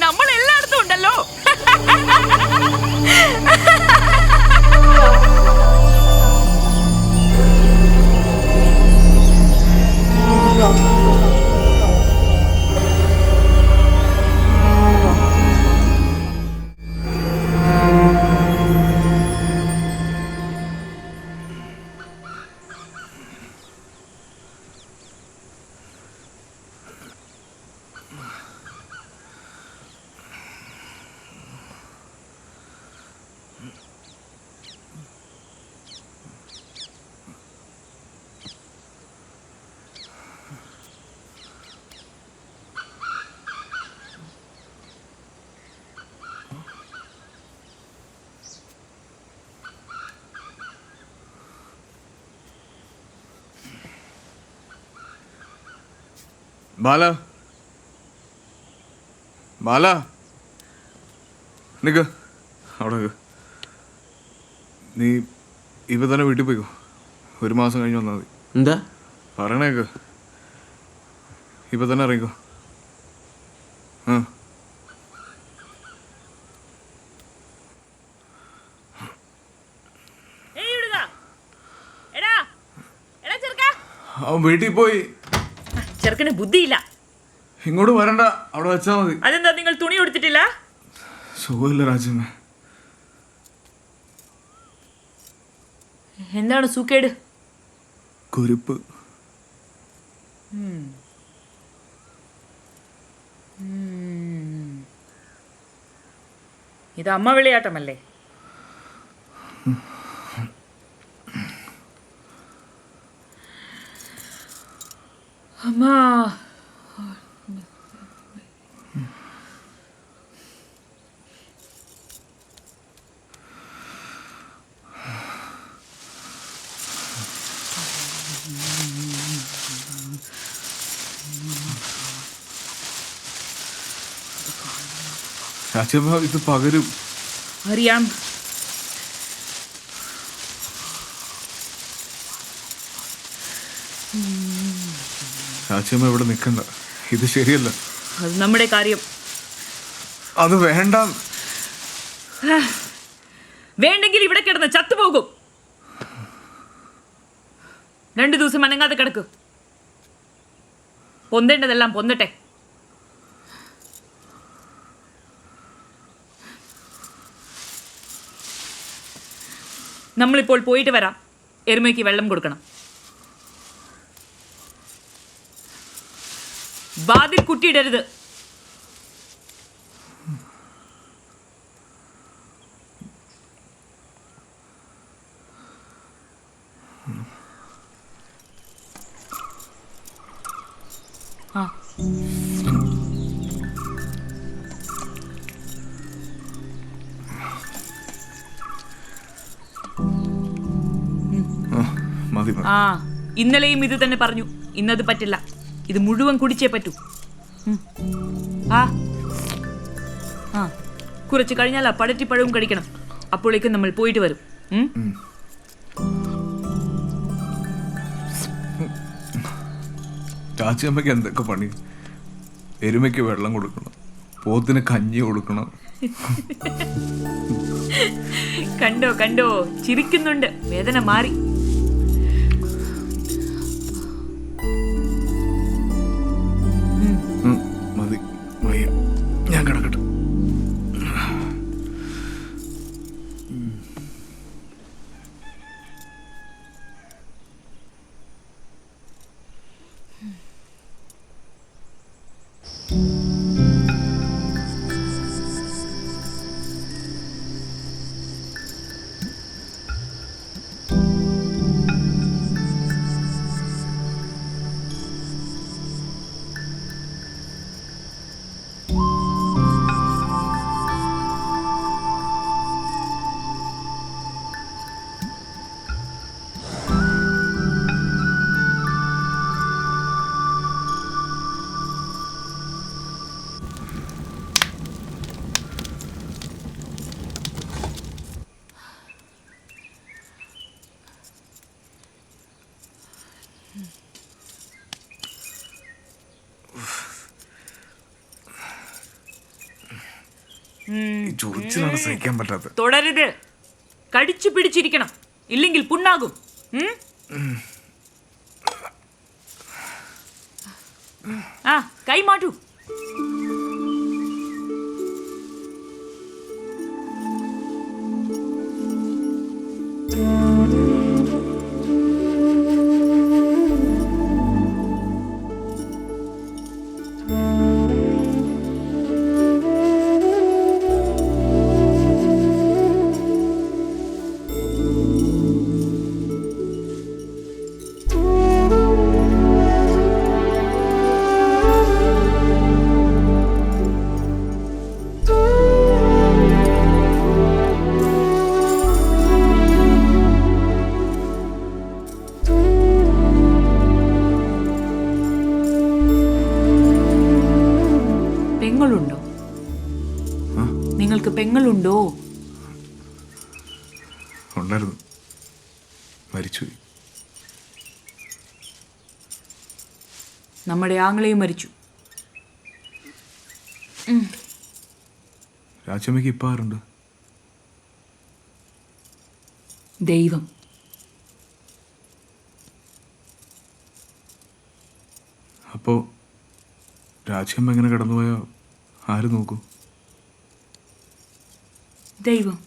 നമ്മൾ എല്ലായിടത്തും ഉണ്ടല്ലോ. ബാല ബാല നിക്ക് അവിടെ നിക്ക്. നീ ഇപ്പൊ തന്നെ വീട്ടിൽ പോയിക്കോ. 1 മാസം കഴിഞ്ഞ് വന്നാൽ മതി. എന്താ പറയണേക്ക്. ഇപ്പൊ തന്നെ ഇറങ്ങിക്കോ. അവൻ വീട്ടിൽ പോയി. ചെറുക്കന് ബുദ്ധിയില്ല. ഇങ്ങോട്ട് വരണ്ട, അവിടെ വെച്ചാ മതി. അതെന്താ നിങ്ങൾ തുണി കൊടുത്തിട്ടില്ല? സുഖമില്ല രാജ്യമേ. എന്താണ് സൂക്കേട്? കുരുപ്പ്. ഇത് അമ്മ വിളയാട്ടമല്ലേ? അമ്മ രാജ്യമേ ഇത് പകരും. അറിയാം. രാജ്യമേ ഇവിടെ നിൽക്കണ്ട, ഇത് ശരിയല്ല. അത് നമ്മുടെ കാര്യം. അത് വേണ്ട. വേണ്ടെങ്കിൽ ഇവിടെ കിടന്ന് ചത്തുപോകും. 2 ദിവസം അനങ്ങാതെ കിടക്കും. പൊന്തേണ്ടതെല്ലാം പൊന്തട്ടെ. നമ്മളിപ്പോൾ പോയിട്ട് വരാം. എരുമയ്ക്ക് വെള്ളം കൊടുക്കണം. വാതിൽ കുറ്റിയിടരുത്. ഇന്നലെയും ഇത് തന്നെ പറഞ്ഞു. ഇന്നത് പറ്റില്ല. ഇത് മുഴുവൻ കുടിച്ചേ പറ്റൂ. കുറച്ച് കഴിഞ്ഞാൽ പടറ്റിപ്പഴവും കഴിക്കണം. അപ്പോഴേക്കും നമ്മൾ പോയിട്ട് വരും. ചാച്ചിയമ്മയ്ക്ക് എന്തൊക്കെ പണി. എരുമയ്ക്ക് വെള്ളം കൊടുക്കണം, പോത്തിന് കഞ്ഞി കൊടുക്കണം. കണ്ടോ കണ്ടോ, ചിരിക്കുന്നുണ്ട്. വേദന മാറി. മതി, വയ്യ, ഞാൻ കിടക്കട്ടെ. ഈ ചൊറിച്ചിലാണ് സഹിക്കാൻ പറ്റാത്തത്. തുടരുത്. കടിച്ചു പിടിച്ചിരിക്കണം, ഇല്ലെങ്കിൽ പുണ്ണാകും. ആ, കൈ മാറ്റൂ. പെങ്ങളുണ്ടോ? നിങ്ങൾക്ക് പെങ്ങളുണ്ടോ? ഉണ്ടായിരുന്നു, മരിച്ചുപോയി. നമ്മുടെ ആങ്ങളെയും മരിച്ചു. രാജമ്മയ്ക്ക് ഇപ്പം ആരുണ്ട്? ദൈവം. അപ്പോൾ രാജമ്മ എങ്ങനെ കടന്നുപോയാൽ ആര് നോക്കൂ? ദൈവം.